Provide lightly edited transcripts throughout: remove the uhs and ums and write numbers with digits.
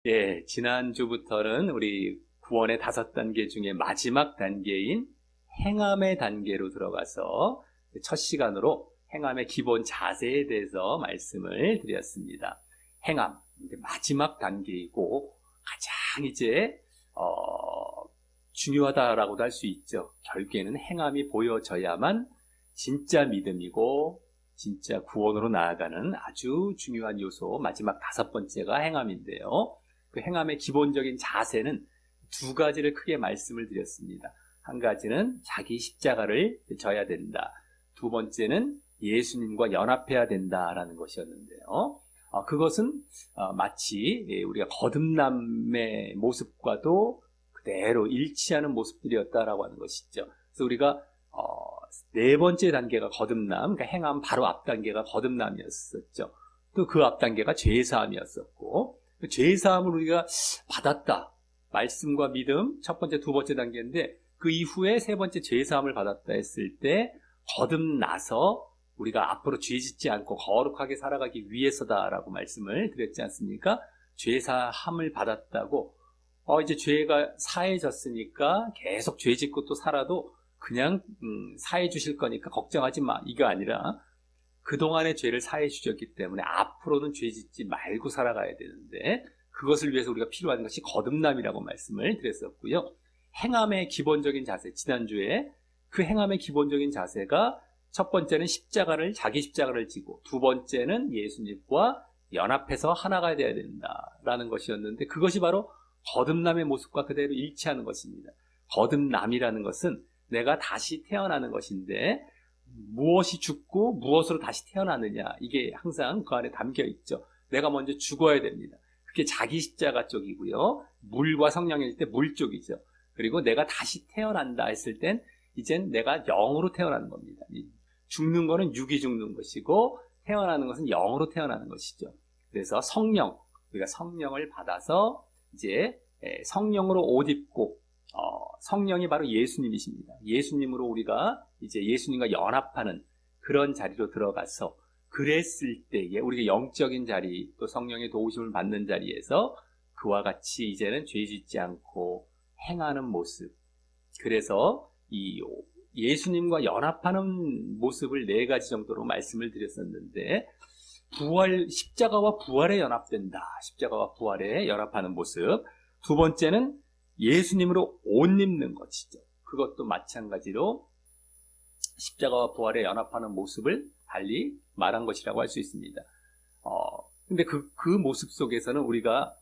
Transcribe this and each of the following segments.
예, 지난주부터는 우리 구원의 5단계 중에 마지막 단계인 행함의 단계로 들어가서 첫 시간으로 행함의 기본 자세에 대해서 말씀을 드렸습니다. 행함, 마지막 단계이고 가장 중요하다라고도 할 수 있죠. 결국에는 행함이 보여져야만 진짜 믿음이고 진짜 구원으로 나아가는 아주 중요한 요소, 마지막 5번째가 행함인데요. 그 행함의 기본적인 자세는 2가지를 크게 말씀을 드렸습니다. 한 가지는 자기 십자가를 져야 된다. 2번째는 예수님과 연합해야 된다라는 것이었는데요. 그것은 마치 우리가 거듭남의 모습과도 그대로 일치하는 모습들이었다라고 하는 것이죠. 그래서 우리가 4번째 단계가 거듭남, 그러니까 행함 바로 앞 단계가 거듭남이었었죠. 또 그 앞 단계가 죄사함이었었고, 죄사함을 우리가 받았다. 말씀과 믿음, 첫 번째, 2번째 단계인데, 그 이후에 3번째 죄사함을 받았다 했을 때, 거듭나서 우리가 앞으로 죄 짓지 않고 거룩하게 살아가기 위해서다라고 말씀을 드렸지 않습니까? 죄사함을 받았다고, 이제 죄가 사해졌으니까 계속 죄 짓고 또 살아도 그냥 사해 주실 거니까 걱정하지 마. 이거 아니라 그동안의 죄를 사해 주셨기 때문에 앞으로는 죄 짓지 말고 살아가야 되는데, 그것을 위해서 우리가 필요한 것이 거듭남이라고 말씀을 드렸었고요. 행함의 기본적인 자세, 지난주에 그 행함의 기본적인 자세가 첫 번째는 자기 십자가를 지고, 2번째는 예수님과 연합해서 하나가 되어야 된다라는 것이었는데, 그것이 바로 거듭남의 모습과 그대로 일치하는 것입니다. 거듭남이라는 것은 내가 다시 태어나는 것인데, 무엇이 죽고 무엇으로 다시 태어나느냐, 이게 항상 그 안에 담겨 있죠. 내가 먼저 죽어야 됩니다. 그게 자기 십자가 쪽이고요. 물과 성령일 때 물 쪽이죠. 그리고 내가 다시 태어난다 했을 땐 이젠 내가 영으로 태어나는 겁니다. 죽는 거는 육이 죽는 것이고 태어나는 것은 영으로 태어나는 것이죠. 그래서 우리가 성령을 받아서 이제 성령으로 옷 입고, 성령이 바로 예수님이십니다. 예수님으로 우리가 이제 예수님과 연합하는 그런 자리로 들어가서, 그랬을 때에 우리가 영적인 자리, 또 성령의 도우심을 받는 자리에서 그와 같이 이제는 죄 짓지 않고 행하는 모습. 그래서 이 예수님과 연합하는 모습을 4가지 정도로 말씀을 드렸었는데, 십자가와 부활에 연합된다. 십자가와 부활에 연합하는 모습. 2번째는 예수님으로 옷 입는 것이죠. 그것도 마찬가지로 십자가와 부활에 연합하는 모습을 달리 말한 것이라고 할 수 있습니다. 근데 그 모습 속에서는 우리가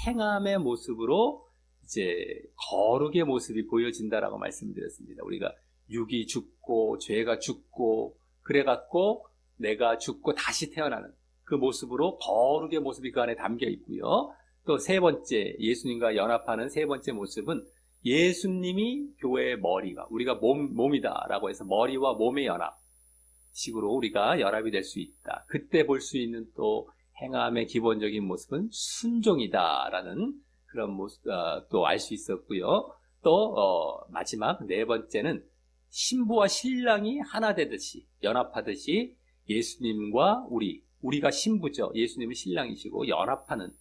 행함의 모습으로 이제 거룩의 모습이 보여진다라고 말씀드렸습니다. 우리가 육이 죽고 죄가 죽고 그래갖고 내가 죽고 다시 태어나는 그 모습으로 거룩의 모습이 그 안에 담겨 있고요. 또 3번째, 예수님과 연합하는 3번째 모습은 예수님이 교회의 머리가, 우리가 몸이다라고 해서 머리와 몸의 연합식으로 우리가 연합이 될 수 있다. 그때 볼 수 있는 또 행함의 기본적인 모습은 순종이다라는 그런 모습, 또 알 수 있었고요. 또 마지막 4번째는 신부와 신랑이 하나 되듯이, 연합하듯이 예수님과 우리가 신부죠. 예수님은 신랑이시고 연합하는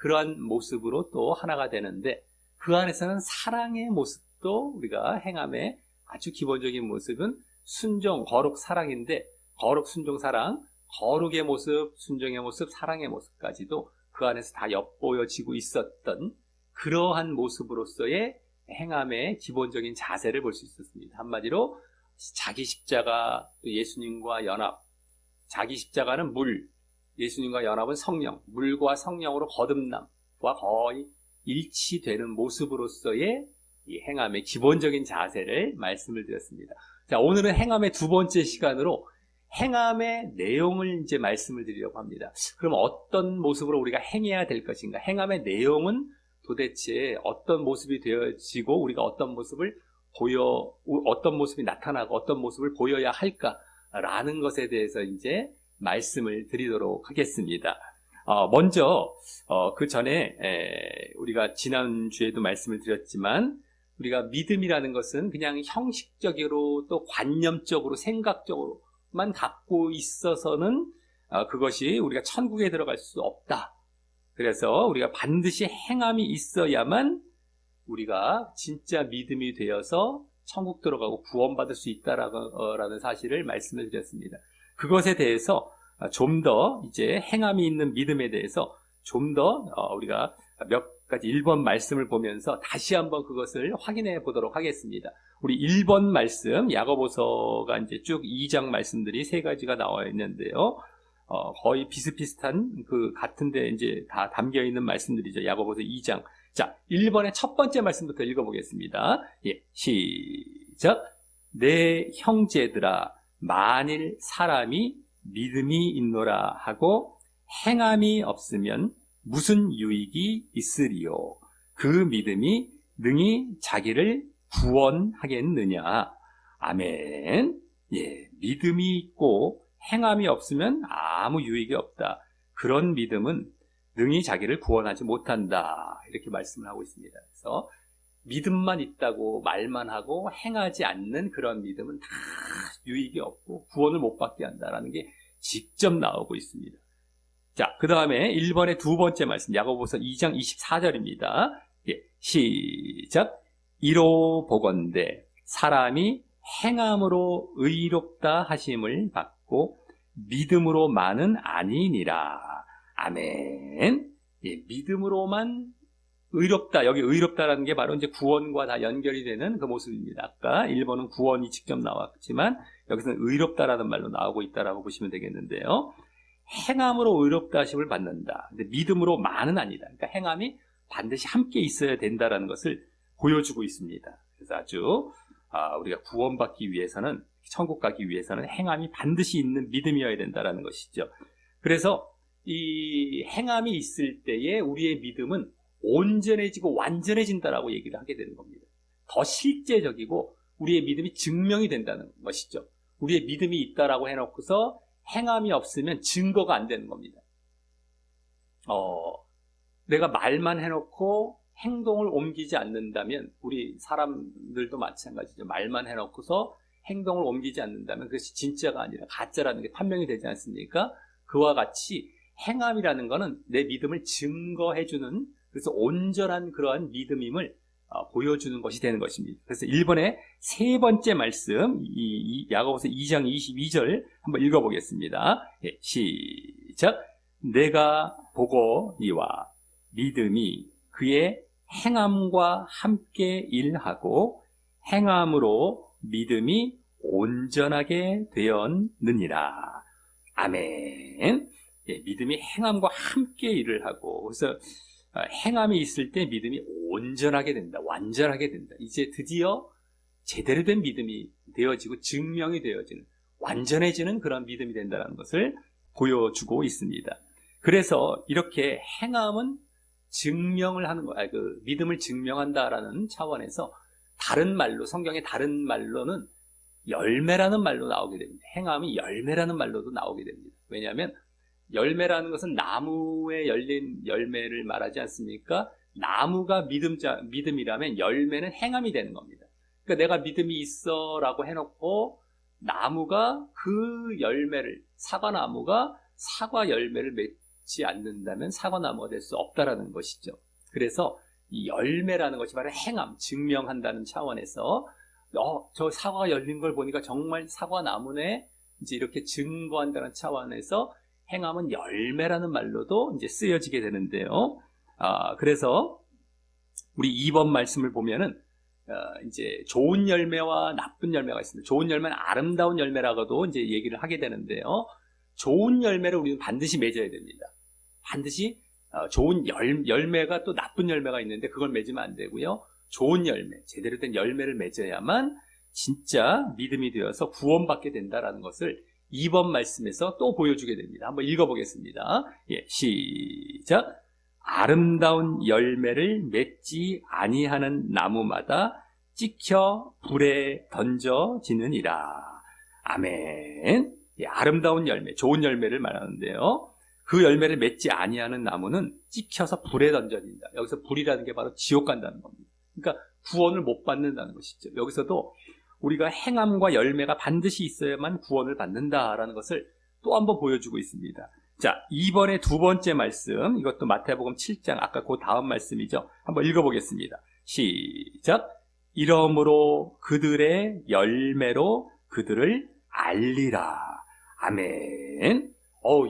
그러한 모습으로 또 하나가 되는데, 그 안에서는 사랑의 모습도 우리가 행함의 아주 기본적인 모습은 순종, 거룩, 사랑인데, 거룩, 순종, 사랑, 거룩의 모습, 순종의 모습, 사랑의 모습까지도 그 안에서 다 엿보여지고 있었던 그러한 모습으로서의 행함의 기본적인 자세를 볼 수 있었습니다. 한마디로 자기 십자가, 또 예수님과 연합, 자기 십자가는 물, 예수님과 연합은 성령, 물과 성령으로 거듭남과 거의 일치되는 모습으로서의 이 행함의 기본적인 자세를 말씀을 드렸습니다. 자, 오늘은 행함의 2번째 시간으로 행함의 내용을 이제 말씀을 드리려고 합니다. 그럼 어떤 모습으로 우리가 행해야 될 것인가? 행함의 내용은 도대체 어떤 모습이 되어지고 우리가 어떤 모습이 나타나고 어떤 모습을 보여야 할까라는 것에 대해서 이제 말씀을 드리도록 하겠습니다. 먼저 그 전에 우리가 지난주에도 말씀을 드렸지만, 우리가 믿음이라는 것은 그냥 형식적으로 또 관념적으로 생각적으로만 갖고 있어서는 그것이 우리가 천국에 들어갈 수 없다. 그래서 우리가 반드시 행함이 있어야만 우리가 진짜 믿음이 되어서 천국 들어가고 구원받을 수 있다라는 사실을 말씀을 드렸습니다. 그것에 대해서 좀 더 이제 행함이 있는 믿음에 대해서 좀 더 우리가 몇 가지 1번 말씀을 보면서 다시 한번 그것을 확인해 보도록 하겠습니다. 우리 1번 말씀, 야고보서가 이제 쭉 2장 말씀들이 3가지가 나와 있는데요. 거의 비슷비슷한 같은데 이제 다 담겨 있는 말씀들이죠. 야고보서 2장. 자, 1번의 첫 번째 말씀부터 읽어보겠습니다. 예, 시작. 내 형제들아, 만일 사람이 믿음이 있노라 하고 행함이 없으면 무슨 유익이 있으리요? 그 믿음이 능히 자기를 구원하겠느냐? 아멘. 예, 믿음이 있고 행함이 없으면 아무 유익이 없다. 그런 믿음은 능히 자기를 구원하지 못한다. 이렇게 말씀을 하고 있습니다. 그래서 믿음만 있다고 말만 하고 행하지 않는 그런 믿음은 다 유익이 없고 구원을 못 받게 한다라는 게 직접 나오고 있습니다. 자, 그 다음에 1번의 두 번째 말씀, 야고보서 2장 24절입니다. 예, 시작. 이로 보건대 사람이 행함으로 의롭다 하심을 받고 믿음으로만은 아니니라. 아멘. 예, 믿음으로만 의롭다. 여기 의롭다라는 게 바로 이제 구원과 다 연결이 되는 그 모습입니다. 아까 1번은 구원이 직접 나왔지만 여기서는 의롭다라는 말로 나오고 있다라고 보시면 되겠는데요. 행함으로 의롭다 하심을 받는다. 근데 믿음으로만은 아니다. 그러니까 행함이 반드시 함께 있어야 된다라는 것을 보여주고 있습니다. 그래서 아주 우리가 구원받기 위해서는, 천국 가기 위해서는 행함이 반드시 있는 믿음이어야 된다라는 것이죠. 그래서 이 행함이 있을 때에 우리의 믿음은 온전해지고 완전해진다라고 얘기를 하게 되는 겁니다. 더 실제적이고 우리의 믿음이 증명이 된다는 것이죠. 우리의 믿음이 있다라고 해놓고서 행함이 없으면 증거가 안 되는 겁니다. 내가 말만 해놓고 행동을 옮기지 않는다면, 우리 사람들도 마찬가지죠. 말만 해놓고서 행동을 옮기지 않는다면 그것이 진짜가 아니라 가짜라는 게 판명이 되지 않습니까? 그와 같이 행함이라는 것은 내 믿음을 증거해주는, 그래서 온전한 그러한 믿음임을 보여주는 것이 되는 것입니다. 그래서 1번의 세 번째 말씀, 야고보서 2장 22절 한번 읽어보겠습니다. 예, 시작. 내가 보고 니와 믿음이 그의 행함과 함께 일하고 행함으로 믿음이 온전하게 되었느니라. 아멘. 예, 믿음이 행함과 함께 일을 하고, 그래서 행함이 있을 때 믿음이 온전하게 된다, 완전하게 된다. 이제 드디어 제대로 된 믿음이 되어지고 증명이 되어지는, 완전해지는 그런 믿음이 된다는 것을 보여주고 있습니다. 그래서 이렇게 행함은 증명을 하는 거야. 믿음을 증명한다라는 차원에서 다른 말로, 성경의 다른 말로는 열매라는 말로 나오게 됩니다. 행함이 열매라는 말로도 나오게 됩니다. 왜냐하면 열매라는 것은 나무에 열린 열매를 말하지 않습니까? 나무가 믿음이라면 열매는 행함이 되는 겁니다. 그러니까 내가 믿음이 있어 라고 해놓고 나무가 그 열매를, 사과나무가 사과 열매를 맺지 않는다면 사과나무가 될 수 없다라는 것이죠. 그래서 이 열매라는 것이 바로 행함, 증명한다는 차원에서 저 사과가 열린 걸 보니까 정말 사과나무네, 이제 이렇게 증거한다는 차원에서 행함은 열매라는 말로도 이제 쓰여지게 되는데요. 그래서 우리 2번 말씀을 보면은 이제 좋은 열매와 나쁜 열매가 있습니다. 좋은 열매는 아름다운 열매라고도 이제 얘기를 하게 되는데요. 좋은 열매를 우리는 반드시 맺어야 됩니다. 반드시 좋은 열매가 또 나쁜 열매가 있는데 그걸 맺으면 안 되고요. 좋은 열매, 제대로 된 열매를 맺어야만 진짜 믿음이 되어서 구원받게 된다라는 것을 2번 말씀에서 또 보여주게 됩니다. 한번 읽어보겠습니다. 예, 시작. 아름다운 열매를 맺지 아니하는 나무마다 찍혀 불에 던져지느니라. 아멘. 예, 아름다운 열매, 좋은 열매를 말하는데요. 그 열매를 맺지 아니하는 나무는 찍혀서 불에 던져진다. 여기서 불이라는 게 바로 지옥 간다는 겁니다. 그러니까 구원을 못 받는다는 것이죠. 여기서도 우리가 행함과 열매가 반드시 있어야만 구원을 받는다라는 것을 또 한번 보여주고 있습니다. 자, 이번에 두 번째 말씀, 이것도 마태복음 7장, 아까 그 다음 말씀이죠. 한번 읽어보겠습니다. 시작. 이러므로 그들의 열매로 그들을 알리라. 아멘.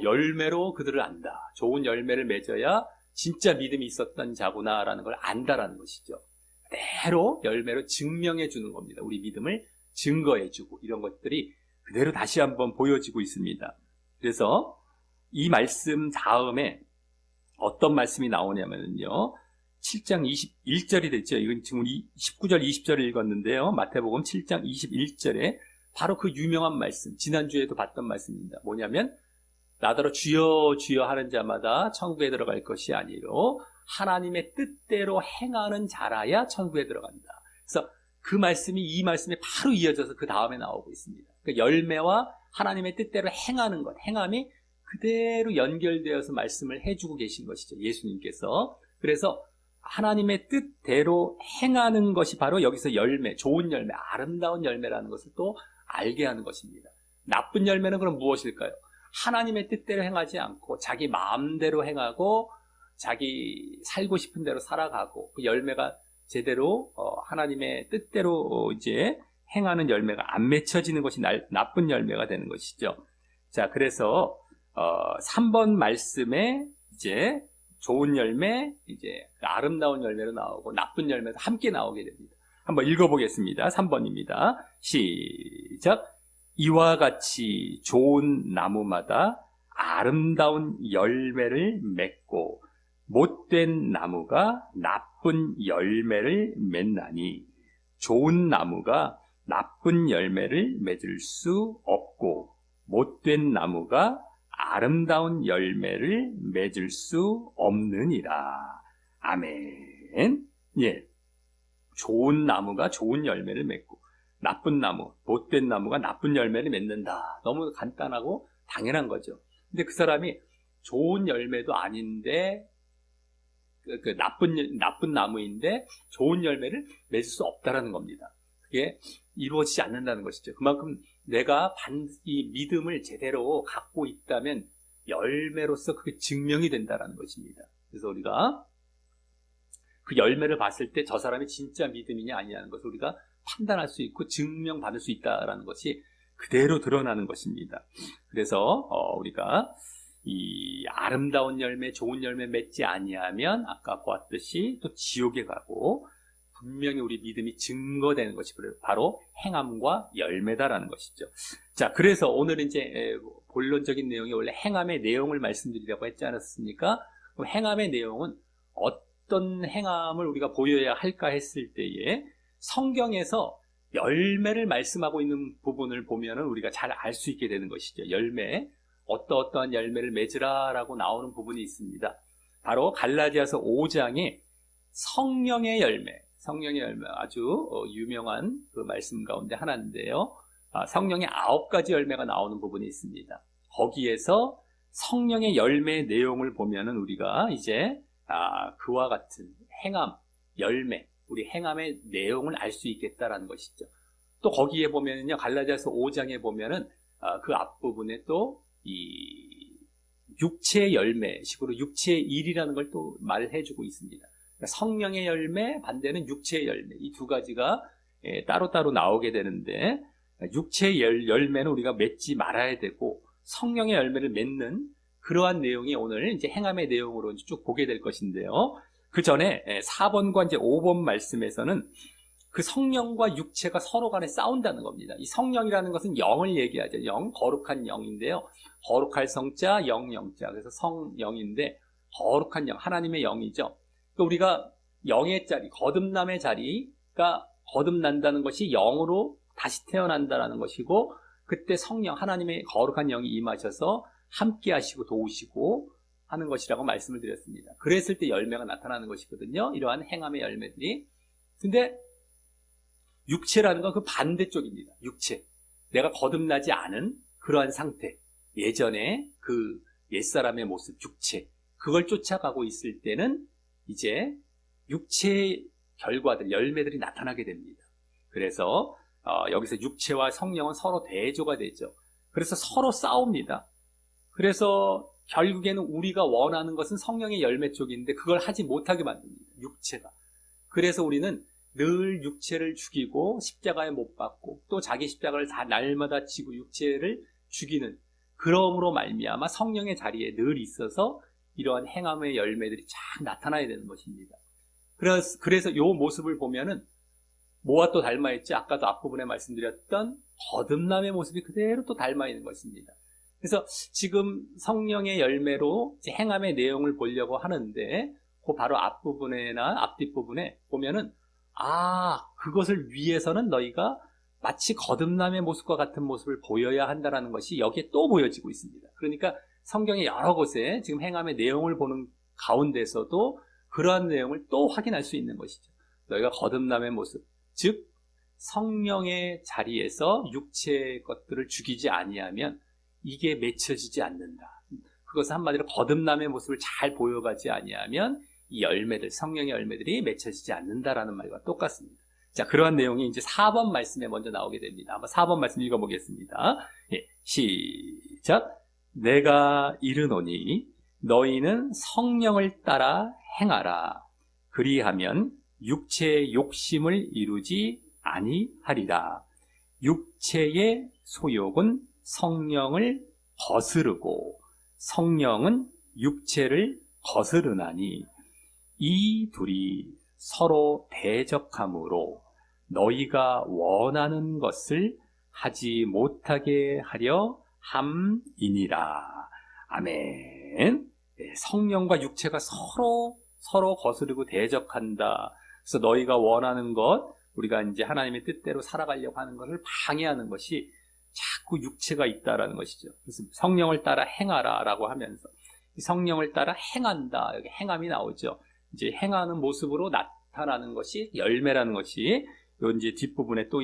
열매로 그들을 안다. 좋은 열매를 맺어야 진짜 믿음이 있었던 자구나라는 걸 안다라는 것이죠. 그대로 열매로 증명해 주는 겁니다. 우리 믿음을 증거해 주고 이런 것들이 그대로 다시 한번 보여지고 있습니다. 그래서 이 말씀 다음에 어떤 말씀이 나오냐면요. 7장 21절이 됐죠. 이건 지금 우리 19절, 20절을 읽었는데요. 마태복음 7장 21절에 바로 그 유명한 말씀, 지난주에도 봤던 말씀입니다. 뭐냐면 나더러 주여 주여 하는 자마다 천국에 들어갈 것이 아니로 하나님의 뜻대로 행하는 자라야 천국에 들어간다. 그래서 그 말씀이 이 말씀에 바로 이어져서 그 다음에 나오고 있습니다. 그러니까 열매와 하나님의 뜻대로 행하는 것, 행함이 그대로 연결되어서 말씀을 해주고 계신 것이죠. 예수님께서. 그래서 하나님의 뜻대로 행하는 것이 바로 여기서 열매, 좋은 열매, 아름다운 열매라는 것을 또 알게 하는 것입니다. 나쁜 열매는 그럼 무엇일까요? 하나님의 뜻대로 행하지 않고 자기 마음대로 행하고 자기 살고 싶은 대로 살아가고 그 열매가 제대로 하나님의 뜻대로 이제 행하는 열매가 안 맺혀지는 것이 나쁜 열매가 되는 것이죠. 자, 그래서 3번 말씀에 이제 좋은 열매, 이제 아름다운 열매로 나오고 나쁜 열매도 함께 나오게 됩니다. 한번 읽어보겠습니다. 3번입니다. 시작. 이와 같이 좋은 나무마다 아름다운 열매를 맺고 못된 나무가 나쁜 열매를 맺나니 좋은 나무가 나쁜 열매를 맺을 수 없고 못된 나무가 아름다운 열매를 맺을 수 없느니라. 아멘. 예. 좋은 나무가 좋은 열매를 맺고 나쁜 나무, 못된 나무가 나쁜 열매를 맺는다. 너무 간단하고 당연한 거죠. 근데 그 사람이 좋은 열매도 아닌데 나쁜 나무인데 좋은 열매를 맺을 수 없다라는 겁니다. 그게 이루어지지 않는다는 것이죠. 그만큼 내가 이 믿음을 제대로 갖고 있다면 열매로서 그게 증명이 된다는 것입니다. 그래서 우리가 그 열매를 봤을 때 저 사람이 진짜 믿음이냐 아니냐는 것을 우리가 판단할 수 있고 증명받을 수 있다는 것이 그대로 드러나는 것입니다. 그래서 우리가 이 아름다운 열매, 좋은 열매 맺지 아니하면 아까 보았듯이 또 지옥에 가고 분명히 우리 믿음이 증거되는 것이 바로 행함과 열매다라는 것이죠. 자, 그래서 오늘 이제 본론적인 내용이 원래 행함의 내용을 말씀드리려고 했지 않았습니까? 그럼 행함의 내용은 어떤 행함을 우리가 보여야 할까 했을 때에 성경에서 열매를 말씀하고 있는 부분을 보면은 우리가 잘 알 수 있게 되는 것이죠. 열매, 어떠한 열매를 맺으라라고 나오는 부분이 있습니다. 바로 갈라디아서 5장에 성령의 열매 아주 유명한 그 말씀 가운데 하나인데요. 성령의 9가지 열매가 나오는 부분이 있습니다. 거기에서 성령의 열매의 내용을 보면은 우리가 이제 그와 같은 행함, 열매, 우리 행함의 내용을 알 수 있겠다라는 것이죠. 또 거기에 보면은요, 갈라디아서 5장에 보면은 그 앞부분에 또 이 육체의 열매식으로 육체의 일이라는 걸 또 말해주고 있습니다. 그러니까 성령의 열매, 반대는 육체의 열매, 이 두 가지가 따로따로 나오게 되는데 육체의 열매는 우리가 맺지 말아야 되고 성령의 열매를 맺는 그러한 내용이 오늘 이제 행함의 내용으로 쭉 보게 될 것인데요. 그 전에 4번과 이제 5번 말씀에서는 그 성령과 육체가 서로 간에 싸운다는 겁니다. 이 성령이라는 것은 영을 얘기하죠. 영, 거룩한 영인데요. 거룩할 성자, 영자. 그래서 성영인데 거룩한 영, 하나님의 영이죠. 그러니까 우리가 영의 자리, 거듭남의 자리가 거듭난다는 것이 영으로 다시 태어난다는 것이고 그때 성령, 하나님의 거룩한 영이 임하셔서 함께 하시고 도우시고 하는 것이라고 말씀을 드렸습니다. 그랬을 때 열매가 나타나는 것이거든요. 이러한 행함의 열매들이. 근데 육체라는 건 그 반대쪽입니다. 육체. 내가 거듭나지 않은 그러한 상태. 예전에 그 옛사람의 모습, 육체. 그걸 쫓아가고 있을 때는 이제 육체의 결과들, 열매들이 나타나게 됩니다. 그래서 여기서 육체와 성령은 서로 대조가 되죠. 그래서 서로 싸웁니다. 그래서 결국에는 우리가 원하는 것은 성령의 열매 쪽인데 그걸 하지 못하게 만듭니다. 육체가. 그래서 우리는 늘 육체를 죽이고 십자가에 못 박고 또 자기 십자가를 다 날마다 지고 육체를 죽이는, 그러므로 말미암아 성령의 자리에 늘 있어서 이러한 행함의 열매들이 쫙 나타나야 되는 것입니다. 그래서 이 모습을 보면은 뭐와 또 닮아 있지? 아까도 앞부분에 말씀드렸던 거듭남의 모습이 그대로 또 닮아 있는 것입니다. 그래서 지금 성령의 열매로 이제 행함의 내용을 보려고 하는데 그 바로 앞부분이나 앞뒷부분에 보면은 그것을 위해서는 너희가 마치 거듭남의 모습과 같은 모습을 보여야 한다는 것이 여기에 또 보여지고 있습니다. 그러니까 성경의 여러 곳에 지금 행함의 내용을 보는 가운데서도 그러한 내용을 또 확인할 수 있는 것이죠. 너희가 거듭남의 모습, 즉 성령의 자리에서 육체의 것들을 죽이지 아니하면 이게 맺혀지지 않는다. 그것은 한마디로 거듭남의 모습을 잘 보여가지 아니하면 이 열매들, 성령의 열매들이 맺혀지지 않는다라는 말과 똑같습니다. 자, 그러한 내용이 이제 4번 말씀에 먼저 나오게 됩니다. 한번 4번 말씀 읽어보겠습니다. 시작. 내가 이르노니 너희는 성령을 따라 행하라. 그리하면 육체의 욕심을 이루지 아니하리라. 육체의 소욕은 성령을 거스르고 성령은 육체를 거스르나니 이 둘이 서로 대적하므로 너희가 원하는 것을 하지 못하게 하려 함이니라. 아멘. 성령과 육체가 서로 거스르고 대적한다. 그래서 너희가 원하는 것, 우리가 이제 하나님의 뜻대로 살아가려고 하는 것을 방해하는 것이 자꾸 육체가 있다라는 것이죠. 그래서 성령을 따라 행하라라고 하면서 성령을 따라 행한다. 여기 행함이 나오죠. 이제 행하는 모습으로 나타나는 것이 열매라는 것이 요 이제 뒷부분에 또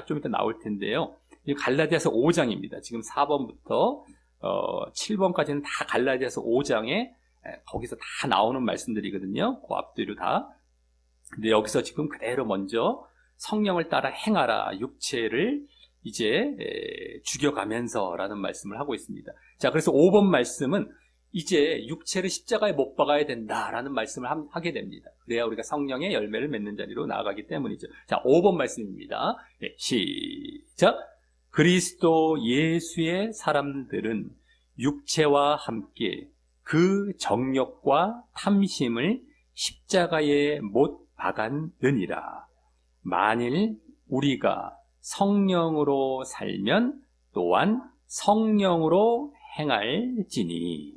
좀 이따 나올 텐데요. 갈라디아서 5장입니다. 지금 4번부터 7번까지는 다 갈라디아서 5장에 거기서 다 나오는 말씀들이거든요. 그 앞뒤로 다. 근데 여기서 지금 그대로 먼저 성령을 따라 행하라. 육체를 이제 죽여가면서라는 말씀을 하고 있습니다. 자, 그래서 5번 말씀은 이제 육체를 십자가에 못 박아야 된다라는 말씀을 하게 됩니다. 그래야 우리가 성령의 열매를 맺는 자리로 나아가기 때문이죠. 자, 5번 말씀입니다. 시작. 그리스도 예수의 사람들은 육체와 함께 그 정욕과 탐심을 십자가에 못 박았느니라. 만일 우리가 성령으로 살면 또한 성령으로 행할지니.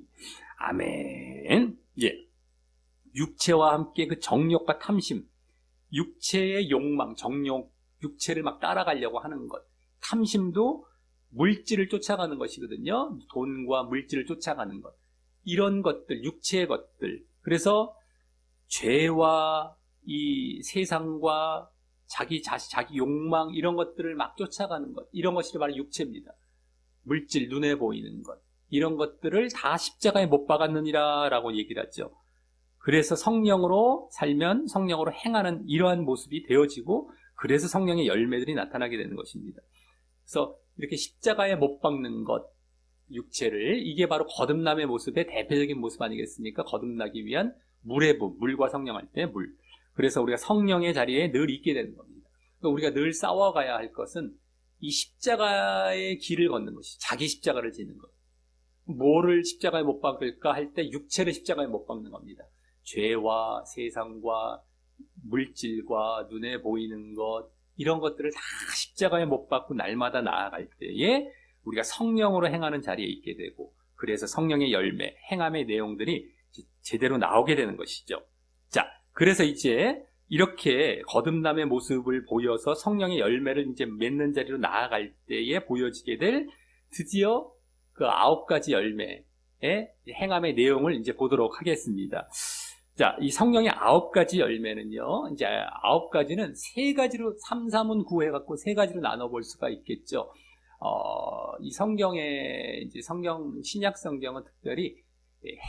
아멘. 육체와 함께 그 정욕과 탐심, 육체의 욕망, 정욕, 육체를 막 따라가려고 하는 것, 탐심도 물질을 쫓아가는 것이거든요. 돈과 물질을 쫓아가는 것, 이런 것들, 육체의 것들. 그래서 죄와 이 세상과 자기 욕망, 이런 것들을 막 쫓아가는 것, 이런 것이 바로 육체입니다. 물질, 눈에 보이는 것, 이런 것들을 다 십자가에 못 박았느니라 라고 얘기를 하죠. 그래서 성령으로 살면 성령으로 행하는 이러한 모습이 되어지고, 그래서 성령의 열매들이 나타나게 되는 것입니다. 그래서 이렇게 십자가에 못 박는 것, 육체를, 이게 바로 거듭남의 모습의 대표적인 모습 아니겠습니까? 거듭나기 위한 물의 부, 물과 성령할 때 물. 그래서 우리가 성령의 자리에 늘 있게 되는 겁니다. 그러니까 우리가 늘 싸워가야 할 것은 이 십자가의 길을 걷는 것이, 자기 십자가를 지는 것. 뭐를 십자가에 못 박을까 할 때 육체를 십자가에 못 박는 겁니다. 죄와 세상과 물질과 눈에 보이는 것, 이런 것들을 다 십자가에 못 박고 날마다 나아갈 때에 우리가 성령으로 행하는 자리에 있게 되고, 그래서 성령의 열매, 행함의 내용들이 제대로 나오게 되는 것이죠. 자, 그래서 이제 이렇게 거듭남의 모습을 보여서 성령의 열매를 이제 맺는 자리로 나아갈 때에 보여지게 될 드디어 그 9가지 열매의 행함의 내용을 이제 보도록 하겠습니다. 자, 이 성령의 9가지 열매는요, 이제 9가지는 3가지로, 3, 구해갖고 3가지로 나눠볼 수가 있겠죠. 이 성경의, 이제 신약 성경은 특별히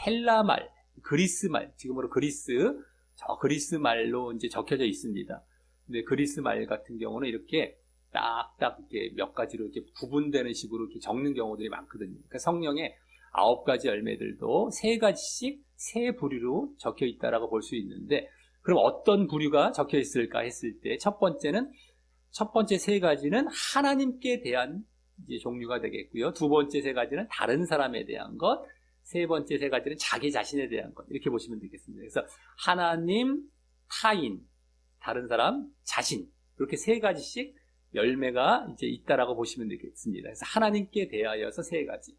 헬라말, 그리스말, 지금으로 그리스 말로 이제 적혀져 있습니다. 근데 그리스 말 같은 경우는 이렇게 딱딱 이렇게 몇 가지로 이렇게 구분되는 식으로 이렇게 적는 경우들이 많거든요. 그러니까 성령의 9가지 열매들도 3가지씩 3부류로 적혀 있다라고 볼 수 있는데, 그럼 어떤 부류가 적혀 있을까 했을 때, 첫 번째 3가지는 하나님께 대한 이제 종류가 되겠고요. 두 번째 3가지는 다른 사람에 대한 것, 세 번째 3가지는 자기 자신에 대한 것, 이렇게 보시면 되겠습니다. 그래서 하나님, 타인, 다른 사람, 자신, 이렇게 3가지씩 열매가 이제 있다라고 보시면 되겠습니다. 그래서 하나님께 대하여서 3가지,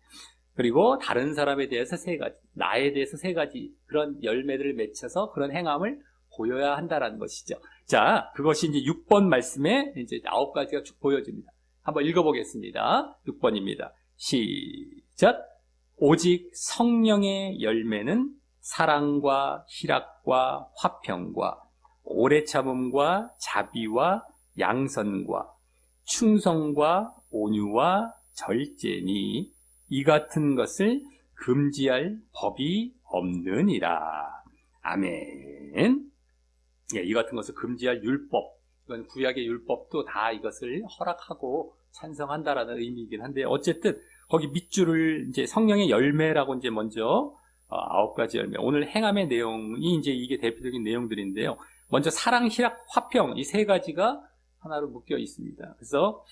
그리고 다른 사람에 대해서 3가지, 나에 대해서 3가지, 그런 열매들을 맺혀서 그런 행함을 보여야 한다라는 것이죠. 자, 그것이 이제 6번 말씀에 이제 9가지가 쭉 보여집니다. 한번 읽어보겠습니다. 6번입니다. 시작. 오직 성령의 열매는 사랑과 희락과 화평과 오래 참음과 자비와 양선과 충성과 온유와 절제니 이 같은 것을 금지할 법이 없느니라. 아멘. 예, 이 같은 것을 금지할 율법, 이건 구약의 율법도 다 이것을 허락하고 찬성한다라는 의미이긴 한데, 어쨌든 거기 밑줄을 이제 성령의 열매라고 이제 먼저 9가지 열매, 오늘 행함의 내용이 이제 이게 대표적인 내용들인데요. 먼저 사랑, 희락, 화평, 이 3가지가 하나로 묶여 있습니다. 그래서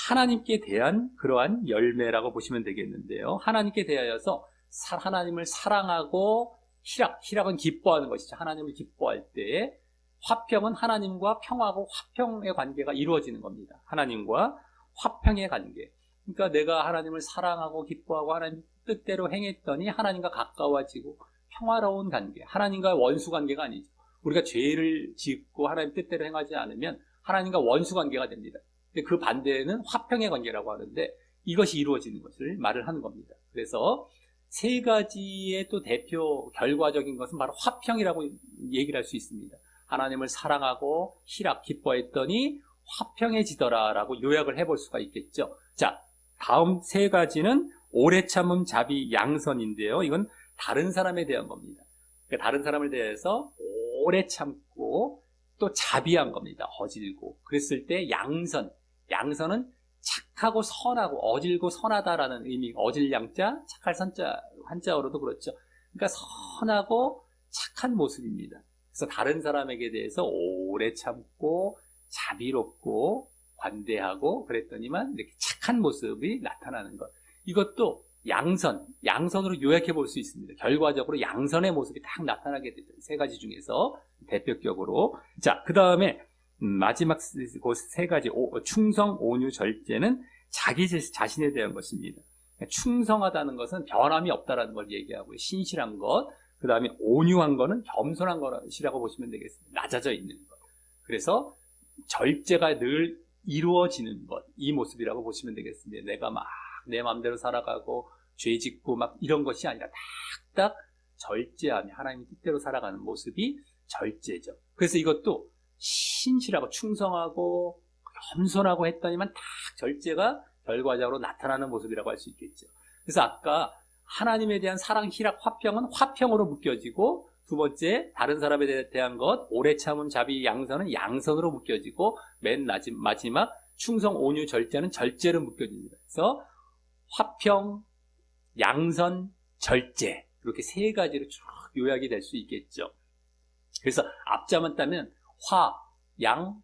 하나님께 대한 그러한 열매라고 보시면 되겠는데요. 하나님께 대하여서 하나님을 사랑하고, 희락은 기뻐하는 것이죠. 하나님을 기뻐할 때, 화평은 하나님과 평하고 화평의 관계가 이루어지는 겁니다. 하나님과 화평의 관계. 그러니까 내가 하나님을 사랑하고 기뻐하고 하나님 뜻대로 행했더니 하나님과 가까워지고 평화로운 관계. 하나님과 원수 관계가 아니죠. 우리가 죄를 짓고 하나님 뜻대로 행하지 않으면 하나님과 원수 관계가 됩니다. 근데 그 반대는 화평의 관계라고 하는데, 이것이 이루어지는 것을 말을 하는 겁니다. 그래서 3가지의 또 대표 결과적인 것은 바로 화평이라고 얘기를 할 수 있습니다. 하나님을 사랑하고 희락, 기뻐했더니 화평해지더라 라고 요약을 해볼 수가 있겠죠. 자, 다음 3가지는 오래 참음, 자비, 양선인데요. 이건 다른 사람에 대한 겁니다. 그러니까 다른 사람을 대해서 오래 참고 또 자비한 겁니다. 어질고. 그랬을 때 양선은 착하고 선하고, 어질고 선하다라는 의미, 어질 양자, 착할 선자, 한자어로도 그렇죠. 그러니까 선하고 착한 모습입니다. 그래서 다른 사람에게 대해서 오래 참고 자비롭고 관대하고 그랬더니만 이렇게 착한 모습이 나타나는 것. 이것도 양선으로 요약해 볼 수 있습니다. 결과적으로 양선의 모습이 딱 나타나게 되죠. 3가지 중에서 대표적으로. 자, 그 다음에 마지막 3가지, 충성, 온유, 절제는 자기 자신에 대한 것입니다. 충성하다는 것은 변함이 없다라는 걸 얘기하고요. 신실한 것. 그 다음에 온유한 것은 겸손한 것이라고 보시면 되겠습니다. 낮아져 있는 것. 그래서 절제가 늘 이루어지는 것, 이 모습이라고 보시면 되겠습니다. 내가 막 내 마음대로 살아가고 죄 짓고 막 이런 것이 아니라 딱딱 절제하며 하나님의 뜻대로 살아가는 모습이 절제죠. 그래서 이것도 신실하고 충성하고 겸손하고 했더니만 딱 절제가 결과적으로 나타나는 모습이라고 할 수 있겠죠. 그래서 아까 하나님에 대한 사랑, 희락, 화평은 화평으로 묶여지고, 두 번째 다른 사람에 대한 것, 오래 참음, 자비, 양선은 양선으로 묶여지고, 맨 마지막 충성, 온유, 절제는 절제로 묶여집니다. 그래서 화평, 양선, 절제, 이렇게 3가지로 쭉 요약이 될 수 있겠죠. 그래서 앞자만 따면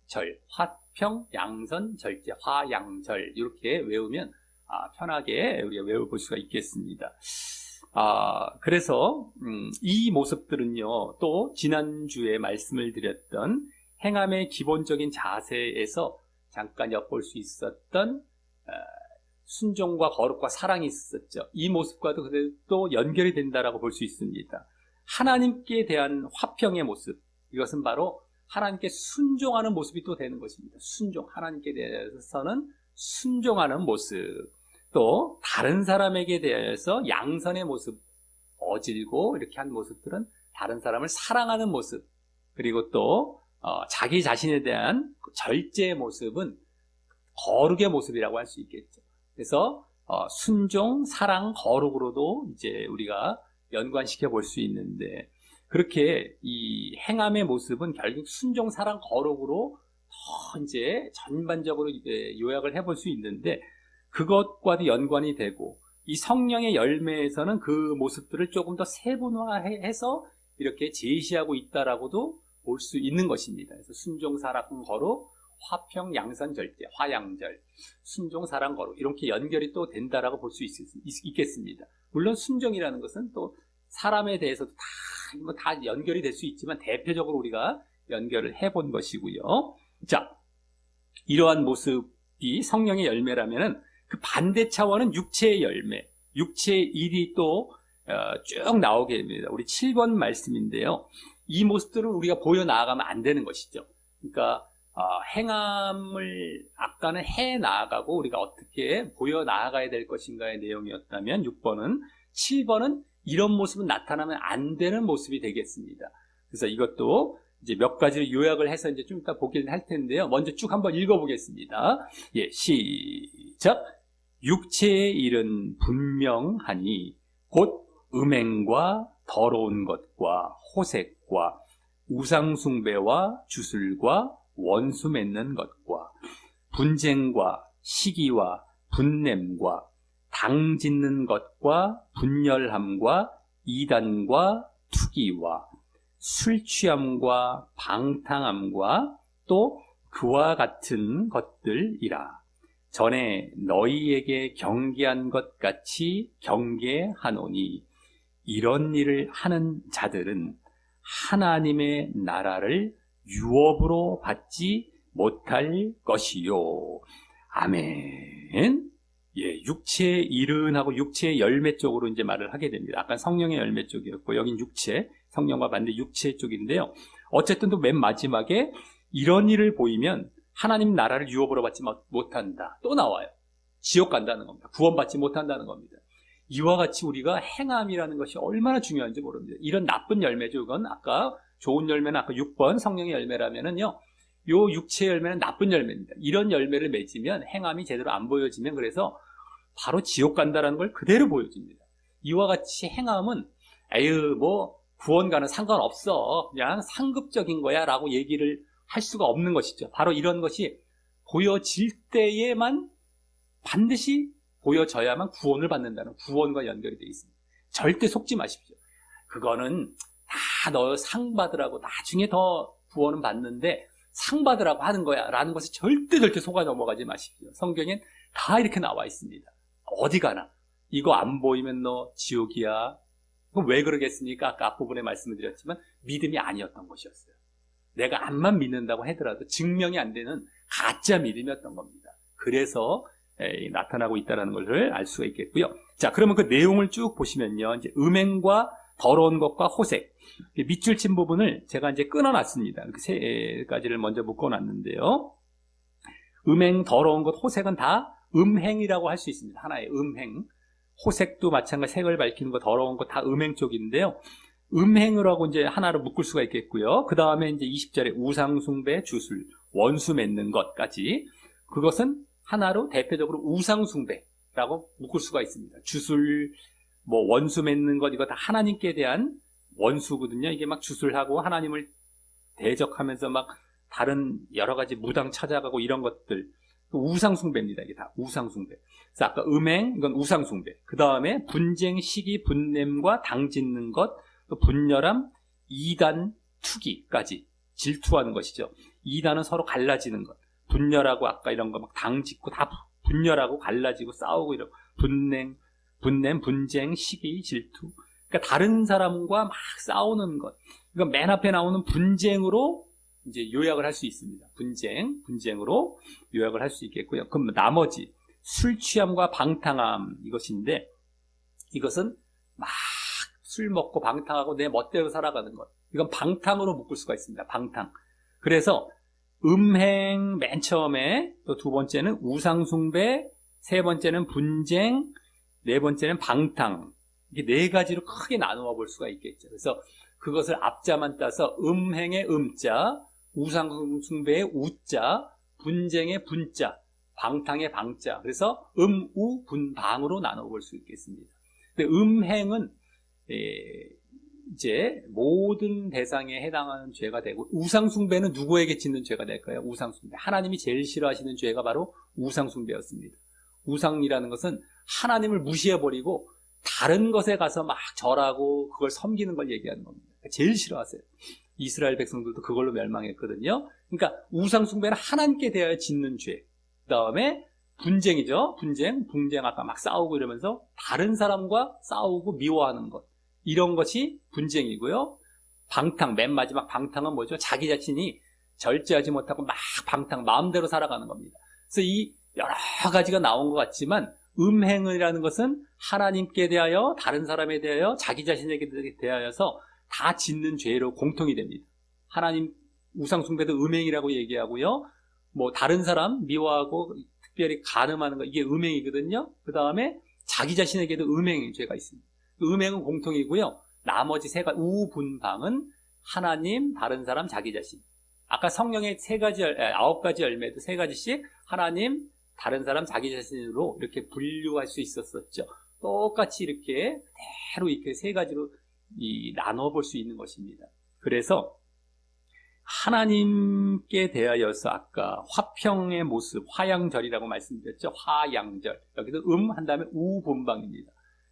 절, 화평, 양선, 절제, 화양절 이렇게 외우면 편하게 우리가 외워볼 수가 있겠습니다. 그래서 이 모습들은요, 또 지난주에 말씀을 드렸던 행함의 기본적인 자세에서 잠깐 엿볼 수 있었던 순종과 거룩과 사랑이 있었죠. 이 모습과도 또 연결이 된다라고 볼 수 있습니다. 하나님께 대한 화평의 모습, 이것은 바로 하나님께 순종하는 모습이 또 되는 것입니다. 하나님께 대해서는 순종하는 모습, 또 다른 사람에게 대해서 양선의 모습, 어질고 이렇게 한 모습들은 다른 사람을 사랑하는 모습, 그리고 또 자기 자신에 대한 절제의 모습은 거룩의 모습이라고 할 수 있겠죠. 그래서 순종, 사랑, 거룩으로도 이제 우리가 연관시켜 볼 수 있는데, 그렇게 이 행함의 모습은 결국 순종, 사랑, 거룩으로 더 이제 전반적으로 요약을 해볼 수 있는데, 그것과도 연관이 되고, 이 성령의 열매에서는 그 모습들을 조금 더 세분화해서 이렇게 제시하고 있다라고도 볼 수 있는 것입니다. 그래서 순종, 사랑, 거룩, 화평, 양선, 절제, 화양절, 순종, 사랑, 거룩 이렇게 연결이 또 된다라고 볼 수 있겠습니다. 물론 순종이라는 것은 또 사람에 대해서도 다 연결이 될 수 있지만 대표적으로 우리가 연결을 해본 것이고요. 자, 이러한 모습이 성령의 열매라면은 그 반대 차원은 육체의 열매, 육체의 일이 또 쭉 나오게 됩니다. 우리 7번 말씀인데요. 이 모습들을 우리가 보여 나아가면 안 되는 것이죠. 그러니까 행함을 아까는 해 나아가고 우리가 어떻게 보여 나아가야 될 것인가의 내용이었다면 6번은 7번은 이런 모습은 나타나면 안 되는 모습이 되겠습니다. 그래서 이것도 이제 몇 가지를 요약을 해서 이제 좀 이따 보기는 할 텐데요. 먼저 쭉 한번 읽어보겠습니다. 예, 시작. 육체의 일은 분명하니 곧 음행과 더러운 것과 호색과 우상숭배와 주술과 원수 맺는 것과 분쟁과 시기와 분냄과 당 짓는 것과 분열함과 이단과 투기와 술 취함과 방탕함과 또 그와 같은 것들이라. 전에 너희에게 경계한 것 같이 경계하노니 이런 일을 하는 자들은 하나님의 나라를 유업으로 받지 못할 것이요. 아멘. 예, 육체의 일은 하고 육체의 열매 쪽으로 이제 말을 하게 됩니다. 아까 성령의 열매 쪽이었고 여긴 육체, 성령과 반대 육체 쪽인데요. 어쨌든 또 맨 마지막에 이런 일을 보이면 하나님 나라를 유업으로 받지 못한다. 또 나와요. 지옥 간다는 겁니다. 구원받지 못한다는 겁니다. 이와 같이 우리가 행함이라는 것이 얼마나 중요한지 모릅니다. 이런 나쁜 열매죠. 이건 아까 좋은 열매는 아까 6번 성령의 열매라면은요. 요 육체 열매는 나쁜 열매입니다. 이런 열매를 맺으면 행함이 제대로 안 보여지면 그래서 바로 지옥 간다라는 걸 그대로 보여줍니다. 이와 같이 행함은 에휴 뭐 구원과는 상관없어. 그냥 상급적인 거야 라고 얘기를 할 수가 없는 것이죠. 바로 이런 것이 보여질 때에만 반드시 보여져야만 구원을 받는다는 구원과 연결이 되어 있습니다. 절대 속지 마십시오. 그거는 다 너 상 받으라고 나중에 더 구원은 받는데 상 받으라고 하는 거야 라는 것에 절대 속아 넘어가지 마십시오. 성경엔 다 이렇게 나와 있습니다. 어디 가나 이거 안 보이면 너 지옥이야. 그럼 왜 그러겠습니까? 아까 앞부분에 말씀을 드렸지만 믿음이 아니었던 것이었어요. 내가 암만 믿는다고 하더라도 증명이 안 되는 가짜 믿음이었던 겁니다. 그래서 나타나고 있다는 것을 알 수가 있겠고요. 자, 그러면 그 내용을 쭉 보시면요. 이제 음행과 더러운 것과 호색. 밑줄 친 부분을 제가 이제 끊어놨습니다. 이렇게 세 가지를 먼저 묶어놨는데요. 음행, 더러운 것, 호색은 다 음행이라고 할 수 있습니다. 하나의 음행. 호색도 마찬가지 색을 밝히는 거, 더러운 거 다 음행 쪽인데요. 음행을 하고 이제 하나로 묶을 수가 있겠고요. 그 다음에 이제 20절에 우상숭배, 주술, 원수 맺는 것까지. 그것은 하나로 대표적으로 우상숭배라고 묶을 수가 있습니다. 주술, 뭐 원수 맺는 것, 이거 다 하나님께 대한 원수거든요. 이게 막 주술하고 하나님을 대적하면서 막 다른 여러 가지 무당 찾아가고 이런 것들. 우상숭배입니다. 이게 다 우상숭배. 그래서 아까 음행, 이건 우상숭배. 그 다음에 분쟁, 시기, 분냄과 당 짓는 것, 또 분열함, 이단, 투기까지 질투하는 것이죠. 이단은 서로 갈라지는 것. 분열하고 아까 이런 거 막 당 짓고 다 분열하고 갈라지고 싸우고 이런 분냄, 분쟁, 시기, 질투. 그러니까 다른 사람과 막 싸우는 것. 그러니까 맨 앞에 나오는 분쟁으로 이제 요약을 할 수 있습니다. 분쟁으로 요약을 할 수 있겠고요. 그럼 나머지 술 취함과 방탕함 이것인데 이것은 막 술 먹고 방탕하고 내 멋대로 살아가는 것. 이건 방탕으로 묶을 수가 있습니다. 방탕. 그래서 음행 맨 처음에 또 두 번째는 우상숭배, 세 번째는 분쟁, 네 번째는 방탕. 이게 네 가지로 크게 나누어 볼 수가 있겠죠. 그래서 그것을 앞자만 따서 음행의 음자, 우상숭배의 우자, 분쟁의 분자, 방탕의 방자. 그래서 우분방으로 나눠 볼 수 있겠습니다. 근데 음행은 이제 모든 대상에 해당하는 죄가 되고 우상숭배는 누구에게 짓는 죄가 될까요? 우상숭배. 하나님이 제일 싫어하시는 죄가 바로 우상숭배였습니다. 우상이라는 것은 하나님을 무시해버리고 다른 것에 가서 막 절하고 그걸 섬기는 걸 얘기하는 겁니다. 제일 싫어하세요. 이스라엘 백성들도 그걸로 멸망했거든요. 그러니까 우상 숭배는 하나님께 대하여 짓는 죄. 그 다음에 분쟁이죠. 분쟁 아까 막 싸우고 이러면서 다른 사람과 싸우고 미워하는 것. 이런 것이 분쟁이고요. 방탕, 맨 마지막 방탕은 뭐죠? 자기 자신이 절제하지 못하고 막 방탕, 마음대로 살아가는 겁니다. 그래서 이 여러 가지가 나온 것 같지만 음행이라는 것은 하나님께 대하여, 다른 사람에 대하여, 자기 자신에게 대하여서 다 짓는 죄로 공통이 됩니다. 하나님 우상숭배도 음행이라고 얘기하고요. 뭐 다른 사람 미워하고 특별히 간음하는 거, 이게 음행이거든요. 그 다음에 자기 자신에게도 음행의 죄가 있습니다. 음행은 공통이고요. 나머지 세 가지 우분방은 하나님, 다른 사람, 자기 자신. 아까 성령의 9가지 열매도 3가지씩 하나님, 다른 사람, 자기 자신으로 이렇게 분류할 수 있었었죠. 똑같이 이렇게 그대로 이렇게 3가지로 나눠볼 수 있는 것입니다. 그래서 하나님께 대하여서 아까 화평의 모습, 화양절이라고 말씀드렸죠. 화양절. 여기서 한 다음에 우분방입니다.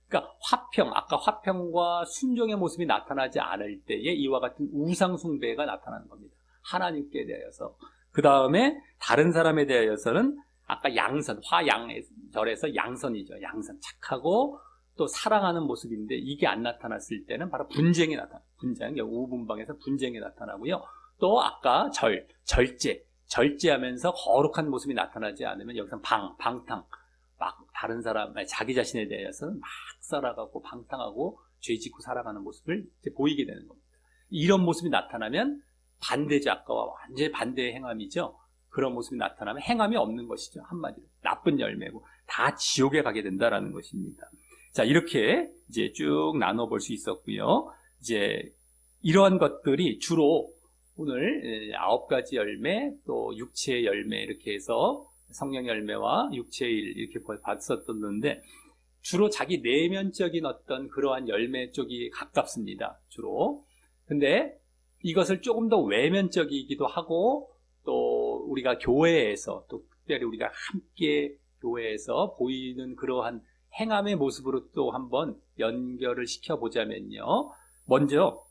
그러니까 화평, 아까 화평과 순종의 모습이 나타나지 않을 때에 이와 같은 우상숭배가 나타나는 겁니다. 하나님께 대하여서. 그 다음에 다른 사람에 대하여서는 아까 양선, 화양절에서 양선이죠. 양선, 착하고 또 사랑하는 모습인데 이게 안 나타났을 때는 바로 분쟁이 나타나요. 분쟁, 우분방에서 분쟁이 나타나고요. 또 아까 절제하면서 거룩한 모습이 나타나지 않으면 여기서 방탕, 막 다른 사람, 자기 자신에 대해서는 막 살아가고 방탕하고 죄짓고 살아가는 모습을 이제 보이게 되는 겁니다. 이런 모습이 나타나면 반대죠. 아까와 완전히 반대의 행함이죠. 그런 모습이 나타나면 행함이 없는 것이죠. 한마디로 나쁜 열매고 다 지옥에 가게 된다라는 것입니다. 자, 이렇게 이제 쭉 나눠볼 수 있었고요. 이제 이러한 것들이 주로 오늘 9가지 열매, 또 육체의 열매 이렇게 해서 성령 열매와 육체의 일 이렇게 봤었는데 주로 자기 내면적인 어떤 그러한 열매 쪽이 가깝습니다. 주로. 근데 이것을 조금 더 외면적이기도 하고 또 우리가 교회에서 또 특별히 우리가 함께 교회에서 보이는 그러한 행함의 모습으로 또 한번 연결을 시켜보자면요. 먼저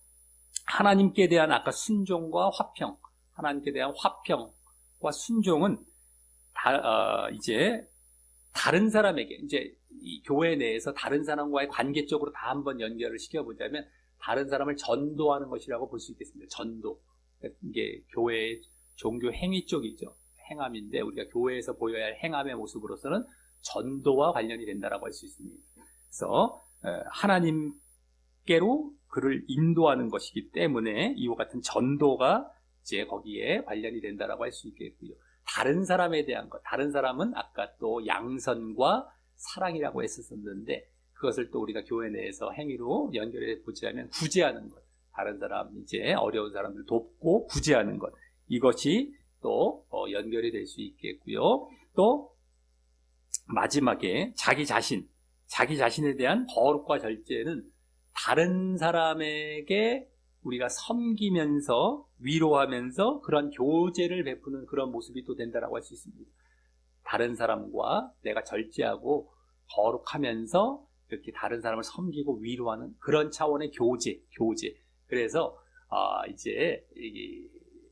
하나님께 대한 아까 순종과 화평, 하나님께 대한 화평과 순종은 이제 다른 사람에게 이제 이 교회 내에서 다른 사람과의 관계 쪽으로 다 한번 연결을 시켜보자면 다른 사람을 전도하는 것이라고 볼 수 있겠습니다. 전도. 이게 교회의 종교 행위 쪽이죠. 행함인데 우리가 교회에서 보여야 할 행함의 모습으로서는 전도와 관련이 된다라고 할 수 있습니다. 그래서 하나님께로 그를 인도하는 것이기 때문에 이와 같은 전도가 이제 거기에 관련이 된다라고 할 수 있겠고요. 다른 사람에 대한 것, 다른 사람은 아까 또 양선과 사랑이라고 했었는데 그것을 또 우리가 교회 내에서 행위로 연결해 보자면 구제하는 것, 다른 사람 이제 어려운 사람들 돕고 구제하는 것, 이것이 또 연결이 될 수 있겠고요. 또 마지막에 자기 자신에 대한 거룩과 절제는 다른 사람에게 우리가 섬기면서 위로하면서 그런 교제를 베푸는 그런 모습이 또 된다라고 할 수 있습니다. 다른 사람과 내가 절제하고 거룩하면서 이렇게 다른 사람을 섬기고 위로하는 그런 차원의 교제. 그래서 이제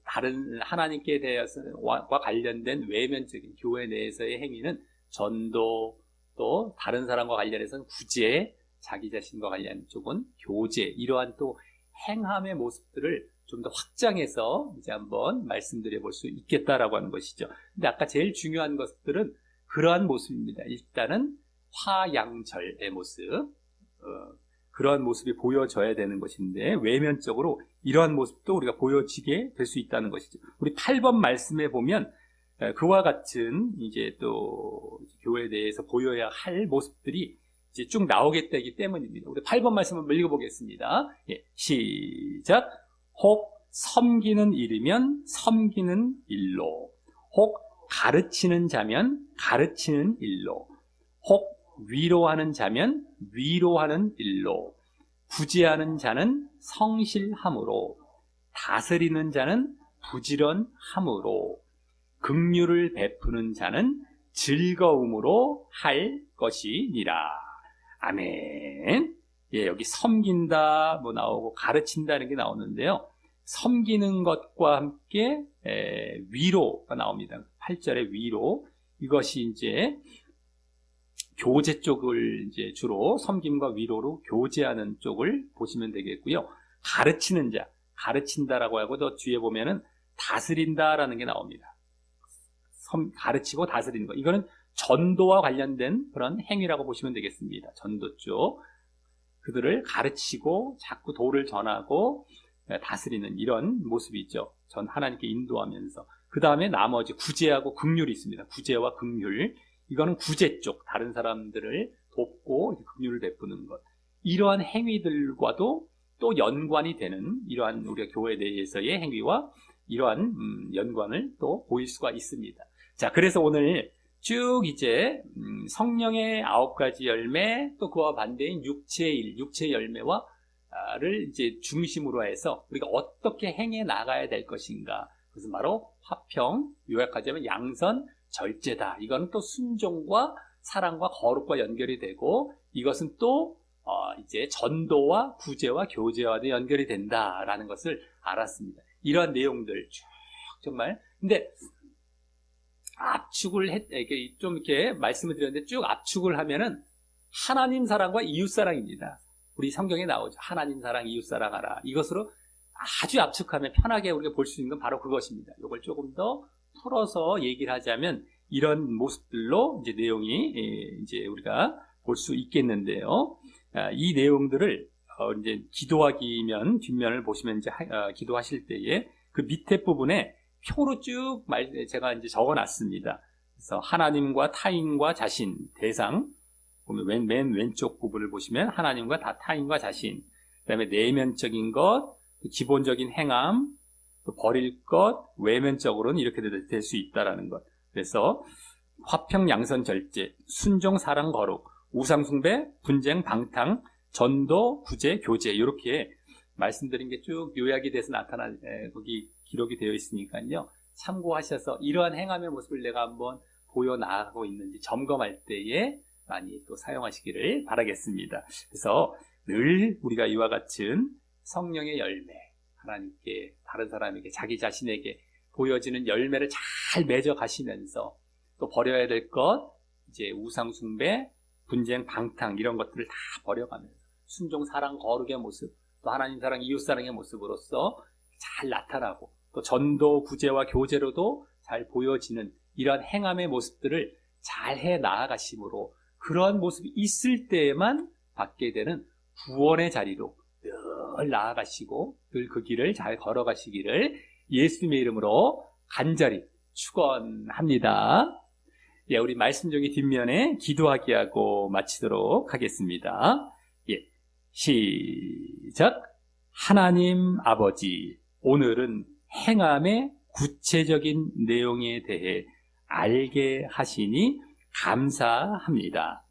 다른 하나님께 대해서와 관련된 외면적인 교회 내에서의 행위는 전도, 또 다른 사람과 관련해서는 구제, 자기 자신과 관련 쪽은 교제, 이러한 또 행함의 모습들을 좀 더 확장해서 이제 한번 말씀드려 볼 수 있겠다라고 하는 것이죠. 근데 아까 제일 중요한 것들은 그러한 모습입니다. 일단은 화양절의 모습, 그러한 모습이 보여져야 되는 것인데 외면적으로 이러한 모습도 우리가 보여지게 될 수 있다는 것이죠. 우리 8번 말씀에 보면 그와 같은 이제 또 교회에 대해서 보여야 할 모습들이 이제 쭉 나오겠다기 때문입니다. 우리 8번 말씀 한번 읽어보겠습니다. 예, 시작. 혹 섬기는 일이면 섬기는 일로, 혹 가르치는 자면 가르치는 일로, 혹 위로하는 자면 위로하는 일로, 구제하는 자는 성실함으로, 다스리는 자는 부지런함으로, 긍휼을 베푸는 자는 즐거움으로 할 것이니라. 아멘. 예, 여기 섬긴다 뭐 나오고 가르친다는 게 나오는데요. 섬기는 것과 함께 위로가 나옵니다. 8절에 위로. 이것이 이제 교제 쪽을 이제 주로 섬김과 위로로 교제하는 쪽을 보시면 되겠고요. 가르치는 자, 가르친다라고 하고 또 뒤에 보면은 다스린다라는 게 나옵니다. 가르치고 다스리는 거. 이거는 전도와 관련된 그런 행위라고 보시면 되겠습니다. 전도 쪽. 그들을 가르치고 자꾸 도를 전하고 다스리는 이런 모습이 있죠. 전 하나님께 인도하면서. 그 다음에 나머지 구제하고 긍휼이 있습니다. 구제와 긍휼. 이거는 구제 쪽, 다른 사람들을 돕고 긍휼을 베푸는 것. 이러한 행위들과도 또 연관이 되는 이러한 우리가 교회 내에서의 행위와 이러한 연관을 또 보일 수가 있습니다. 자, 그래서 오늘 쭉 이제 성령의 9가지 열매, 또 그와 반대인 육체의 열매와를 이제 중심으로 해서 우리가 어떻게 행해 나가야 될 것인가. 그것은 바로 화평, 요약하자면 양선, 절제다. 이거는 또 순종과 사랑과 거룩과 연결이 되고, 이것은 또 이제 전도와 구제와 교제와도 연결이 된다라는 것을 알았습니다. 이러한 내용들 쭉 정말. 근데 압축을 이렇게 말씀을 드렸는데 쭉 압축을 하면은 하나님 사랑과 이웃 사랑입니다. 우리 성경에 나오죠. 하나님 사랑, 이웃 사랑하라. 이것으로 아주 압축하면 편하게 우리가 볼 수 있는 건 바로 그것입니다. 이걸 조금 더 풀어서 얘기를 하자면 이런 모습들로 이제 내용이 이제 우리가 볼 수 있겠는데요. 이 내용들을 이제 기도하기면 뒷면을 보시면 이제 기도하실 때에 그 밑에 부분에 표로 쭉 제가 이제 적어놨습니다. 그래서 하나님과 타인과 자신 대상 보면 맨 왼쪽 부분을 보시면 하나님과 타인과 자신, 그다음에 내면적인 것, 기본적인 행함, 또 버릴 것, 외면적으로는 이렇게 될 수 있다라는 것. 그래서 화평, 양선, 절제, 순종, 사랑, 거룩, 우상 숭배, 분쟁, 방탕, 전도, 구제, 교제 이렇게 말씀드린 게 쭉 요약이 돼서 거기 기록이 되어 있으니까요. 참고하셔서 이러한 행함의 모습을 내가 한번 보여나가고 있는지 점검할 때에 많이 또 사용하시기를 바라겠습니다. 그래서 늘 우리가 이와 같은 성령의 열매, 하나님께, 다른 사람에게, 자기 자신에게 보여지는 열매를 잘 맺어 가시면서 또 버려야 될 것, 이제 우상 숭배, 분쟁, 방탕 이런 것들을 다 버려가면서 순종, 사랑, 거룩의 모습, 또 하나님 사랑, 이웃 사랑의 모습으로서 잘 나타나고 또 전도, 구제와 교제로도 잘 보여지는 이러한 행함의 모습들을 잘 해 나아가심으로 그러한 모습이 있을 때에만 받게 되는 구원의 자리로 늘 나아가시고 늘 그 길을 잘 걸어가시기를 예수님의 이름으로 간절히 축원합니다. 예, 우리 말씀 종이 뒷면에 기도하기 하고 마치도록 하겠습니다. 예, 시작. 하나님 아버지, 오늘은 행함의 구체적인 내용에 대해 알게 하시니 감사합니다.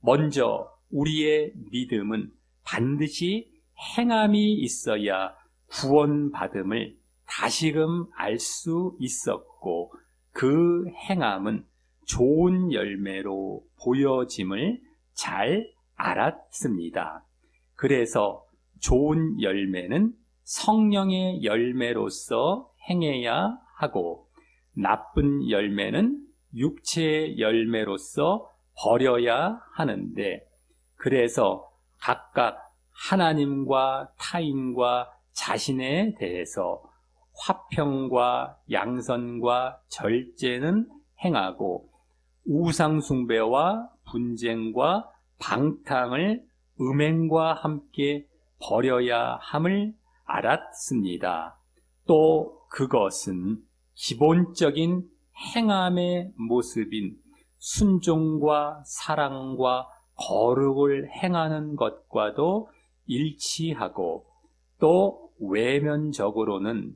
먼저 우리의 믿음은 반드시 행함이 있어야 구원받음을 다시금 알 수 있었고 그 행함은 좋은 열매로 보여짐을 잘 알았습니다. 그래서 좋은 열매는 성령의 열매로서 행해야 하고 나쁜 열매는 육체의 열매로서 버려야 하는데, 그래서 각각 하나님과 타인과 자신에 대해서 화평과 양선과 절제는 행하고 우상숭배와 분쟁과 방탕을 음행과 함께 버려야 함을 알았습니다. 또 그것은 기본적인 행함의 모습인 순종과 사랑과 거룩을 행하는 것과도 일치하고 또 외면적으로는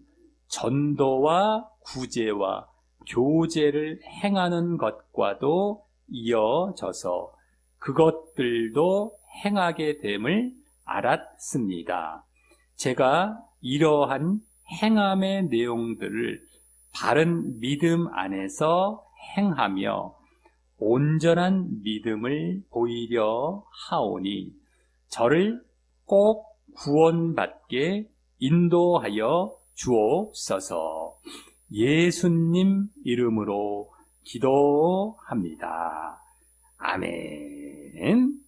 전도와 구제와 교제를 행하는 것과도 이어져서 그것들도 행하게 됨을 알았습니다. 제가 이러한 행함의 내용들을 바른 믿음 안에서 행하며 온전한 믿음을 보이려 하오니 저를 꼭 구원받게 인도하여 주옵소서. 예수님 이름으로 기도합니다. 아멘.